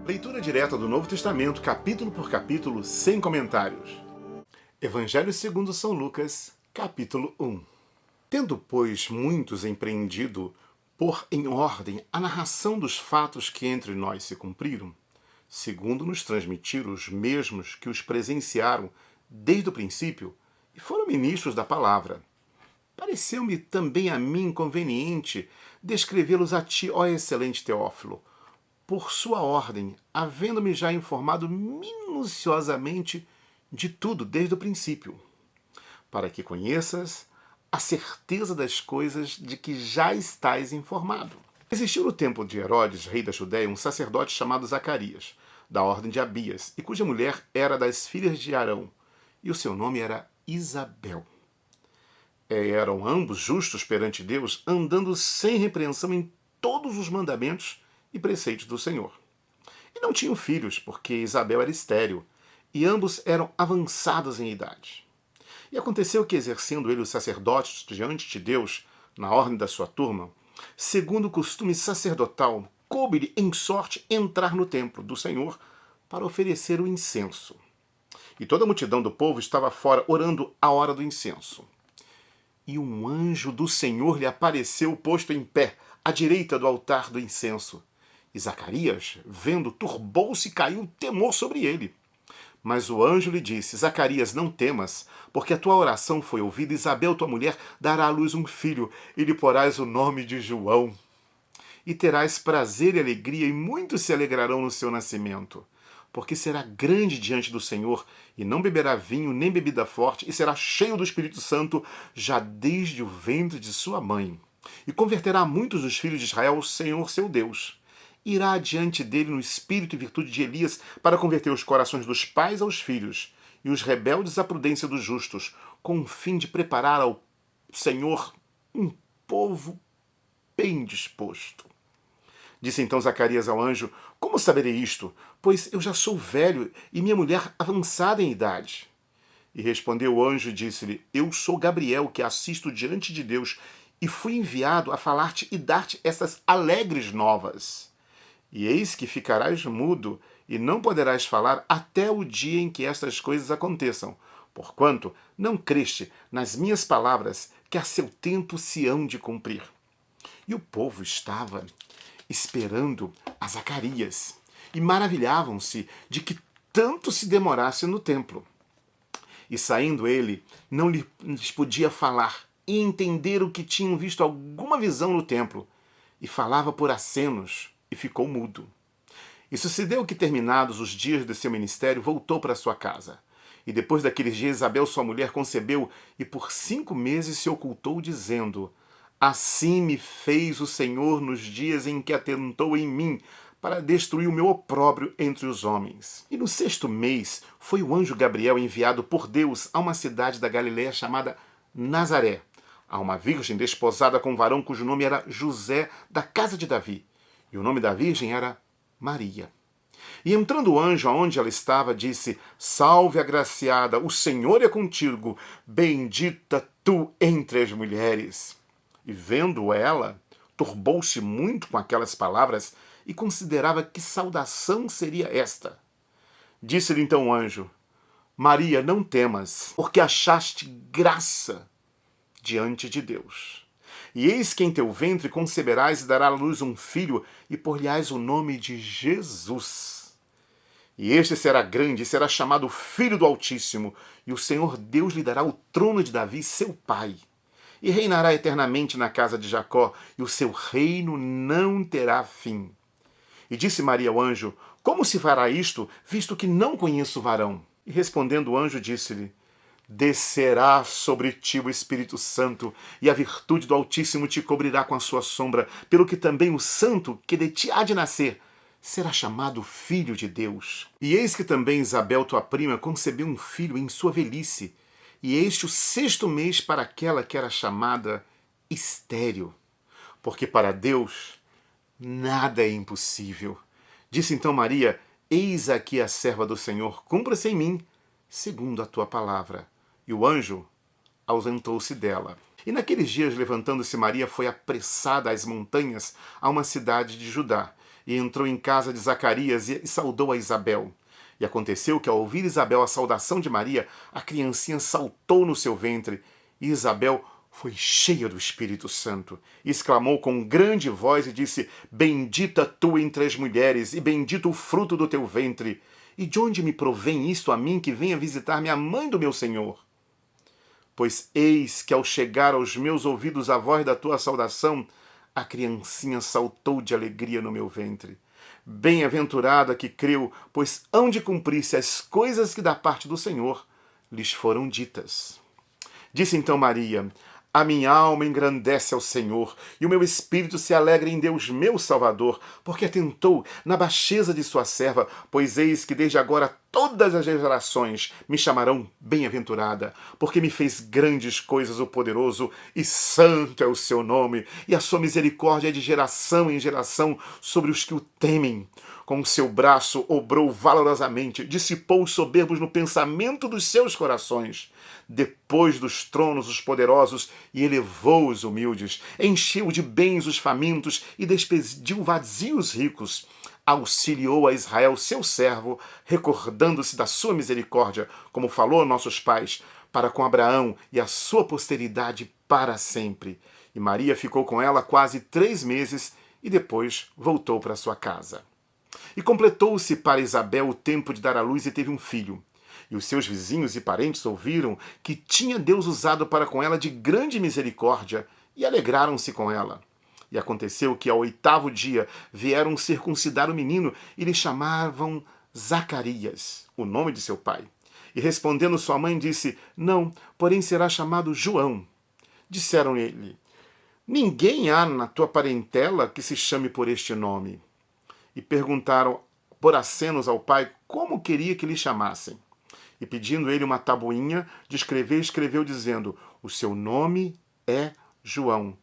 Leitura direta do Novo Testamento, capítulo por capítulo, sem comentários. Evangelho segundo São Lucas, capítulo 1. Tendo, pois, muitos empreendido pôr em ordem a narração dos fatos que entre nós se cumpriram, segundo nos transmitiram os mesmos que os presenciaram desde o princípio e foram ministros da palavra, pareceu-me também a mim conveniente descrevê-los a ti, ó excelente Teófilo, por sua ordem, havendo-me já informado minuciosamente de tudo desde o princípio, para que conheças a certeza das coisas de que já estás informado. Existiu no tempo de Herodes, rei da Judéia, um sacerdote chamado Zacarias, da ordem de Abias, e cuja mulher era das filhas de Arão, e o seu nome era Isabel. Eram ambos justos perante Deus, andando sem repreensão em todos os mandamentos e preceitos do Senhor. E não tinham filhos, porque Isabel era estéril, e ambos eram avançados em idade. E aconteceu que, exercendo ele o sacerdote diante de Deus, na ordem da sua turma, segundo o costume sacerdotal, coube-lhe em sorte entrar no templo do Senhor para oferecer o incenso. E toda a multidão do povo estava fora orando a hora do incenso. E um anjo do Senhor lhe apareceu posto em pé, à direita do altar do incenso. E Zacarias, vendo, turbou-se e caiu temor sobre ele. Mas o anjo lhe disse: Zacarias, não temas, porque a tua oração foi ouvida. Isabel, tua mulher, dará à luz um filho, e lhe porás o nome de João. E terás prazer e alegria, e muitos se alegrarão no seu nascimento. Porque será grande diante do Senhor, e não beberá vinho nem bebida forte, e será cheio do Espírito Santo, já desde o ventre de sua mãe. E converterá muitos dos filhos de Israel ao Senhor seu Deus. Irá adiante dele no espírito e virtude de Elias, para converter os corações dos pais aos filhos, e os rebeldes à prudência dos justos, com o fim de preparar ao Senhor um povo bem disposto. Disse então Zacarias ao anjo: Como saberei isto? Pois eu já sou velho e minha mulher avançada em idade. E respondeu o anjo e disse-lhe: Eu sou Gabriel, que assisto diante de Deus, e fui enviado a falar-te e dar-te estas alegres novas. E eis que ficarás mudo, e não poderás falar até o dia em que estas coisas aconteçam, porquanto não creste nas minhas palavras, que a seu tempo se hão de cumprir. E o povo estava esperando a Zacarias, e maravilhavam-se de que tanto se demorasse no templo. E saindo ele, não lhes podia falar, e entender o que tinham visto alguma visão no templo, e falava por acenos, e ficou mudo. E sucedeu que, terminados os dias de seu ministério, voltou para sua casa. E depois daqueles dias, Isabel, sua mulher, concebeu, e por 5 meses se ocultou, dizendo: Assim me fez o Senhor nos dias em que atentou em mim, para destruir o meu opróbrio entre os homens. E no 6º mês foi o anjo Gabriel enviado por Deus a uma cidade da Galiléia chamada Nazaré, a uma virgem desposada com um varão cujo nome era José, da casa de Davi. E o nome da virgem era Maria. E entrando o anjo aonde ela estava, disse: Salve, agraciada, o Senhor é contigo, bendita tu entre as mulheres. E vendo ela, turbou-se muito com aquelas palavras e considerava que saudação seria esta. Disse-lhe então o anjo: Maria, não temas, porque achaste graça diante de Deus. E eis que em teu ventre conceberás e dará à luz um filho, e por-lhe-ás o nome de Jesus. E este será grande, e será chamado Filho do Altíssimo, e o Senhor Deus lhe dará o trono de Davi, seu pai. E reinará eternamente na casa de Jacó, e o seu reino não terá fim. E disse Maria ao anjo: Como se fará isto, visto que não conheço varão? E respondendo o anjo, disse-lhe: Descerá sobre ti o Espírito Santo, e a virtude do Altíssimo te cobrirá com a sua sombra, pelo que também o santo que de ti há de nascer será chamado Filho de Deus. E eis que também Isabel, tua prima, concebeu um filho em sua velhice, e este o 6º mês para aquela que era chamada estéril, porque para Deus nada é impossível. Disse então Maria: Eis aqui a serva do Senhor, cumpra-se em mim segundo a tua palavra. E o anjo ausentou-se dela. E naqueles dias, levantando-se Maria, foi apressada às montanhas, a uma cidade de Judá, e entrou em casa de Zacarias e saudou a Isabel. E aconteceu que, ao ouvir Isabel a saudação de Maria, a criancinha saltou no seu ventre, e Isabel foi cheia do Espírito Santo. E exclamou com grande voz e disse: Bendita tu entre as mulheres, e bendito o fruto do teu ventre. E de onde me provém isto a mim, que venha visitar-me a mãe do meu Senhor? Pois eis que, ao chegar aos meus ouvidos a voz da tua saudação, a criancinha saltou de alegria no meu ventre. Bem-aventurada que creu, pois hão de cumprir-se as coisas que da parte do Senhor lhes foram ditas. Disse então Maria: A minha alma engrandece ao Senhor, e o meu espírito se alegra em Deus meu Salvador, porque atentou na baixeza de sua serva, pois eis que desde agora todas as gerações me chamarão bem-aventurada, porque me fez grandes coisas o poderoso, e santo é o seu nome, e a sua misericórdia é de geração em geração sobre os que o temem. Com o seu braço obrou valorosamente, dissipou os soberbos no pensamento dos seus corações. Depois dos tronos os poderosos e elevou os humildes, encheu de bens os famintos e despediu vazios os ricos. Auxiliou a Israel, seu servo, recordando-se da sua misericórdia, como falou a nossos pais, para com Abraão e a sua posteridade para sempre. E Maria ficou com ela quase 3 meses e depois voltou para sua casa. E completou-se para Isabel o tempo de dar à luz e teve um filho. E os seus vizinhos e parentes ouviram que tinha Deus usado para com ela de grande misericórdia e alegraram-se com ela. E aconteceu que ao 8º dia vieram circuncidar o menino e lhe chamavam Zacarias, o nome de seu pai. E respondendo sua mãe disse: Não, porém será chamado João. Disseram-lhe: Ninguém há na tua parentela que se chame por este nome. E perguntaram por acenos ao pai como queria que lhe chamassem. E pedindo ele uma tabuinha de escrever, escreveu dizendo: O seu nome é João.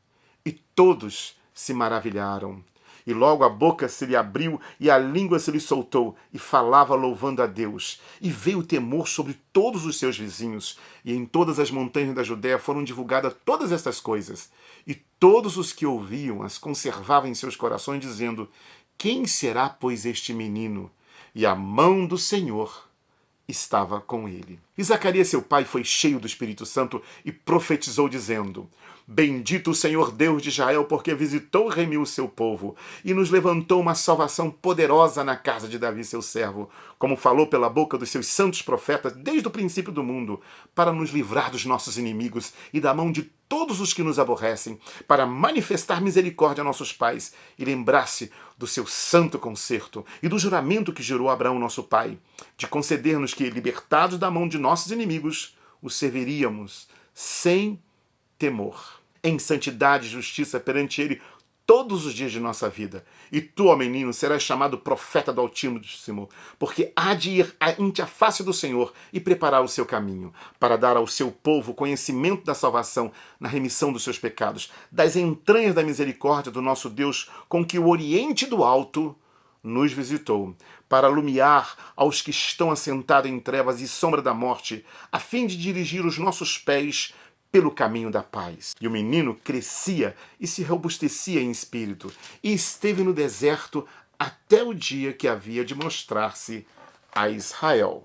E todos se maravilharam. E logo a boca se lhe abriu e a língua se lhe soltou, e falava louvando a Deus. E veio temor sobre todos os seus vizinhos, e em todas as montanhas da Judéia foram divulgadas todas estas coisas. E todos os que ouviam as conservavam em seus corações, dizendo: Quem será, pois, este menino? E a mão do Senhor estava com ele. E Zacarias, seu pai, foi cheio do Espírito Santo e profetizou, dizendo: Bendito o Senhor Deus de Israel, porque visitou e remiu o seu povo, e nos levantou uma salvação poderosa na casa de Davi, seu servo, como falou pela boca dos seus santos profetas desde o princípio do mundo, para nos livrar dos nossos inimigos e da mão de todos os que nos aborrecem, para manifestar misericórdia a nossos pais e lembrar-se do seu santo concerto e do juramento que jurou a Abraão, nosso pai, de conceder-nos que, libertados da mão de nossos inimigos, o serviríamos sem temor, em santidade e justiça perante ele todos os dias de nossa vida. E tu, ó menino, serás chamado profeta do Altíssimo, porque há de ir ante a face do Senhor e preparar o seu caminho, para dar ao seu povo conhecimento da salvação na remissão dos seus pecados, das entranhas da misericórdia do nosso Deus, com que o Oriente do Alto nos visitou, para alumiar aos que estão assentados em trevas e sombra da morte, a fim de dirigir os nossos pés pelo caminho da paz. E o menino crescia e se robustecia em espírito, e esteve no deserto até o dia que havia de mostrar-se a Israel.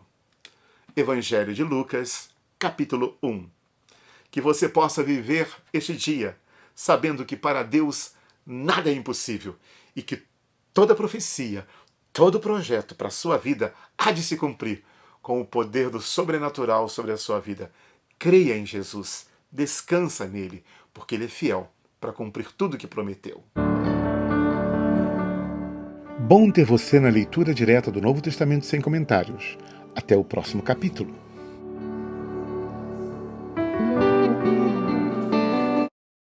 Evangelho de Lucas, capítulo 1. Que você possa viver este dia sabendo que para Deus nada é impossível e que toda profecia, todo projeto para a sua vida há de se cumprir com o poder do sobrenatural sobre a sua vida. Creia em Jesus. Descansa nele, porque ele é fiel para cumprir tudo o que prometeu. Bom ter você na leitura direta do Novo Testamento sem comentários. Até o próximo capítulo.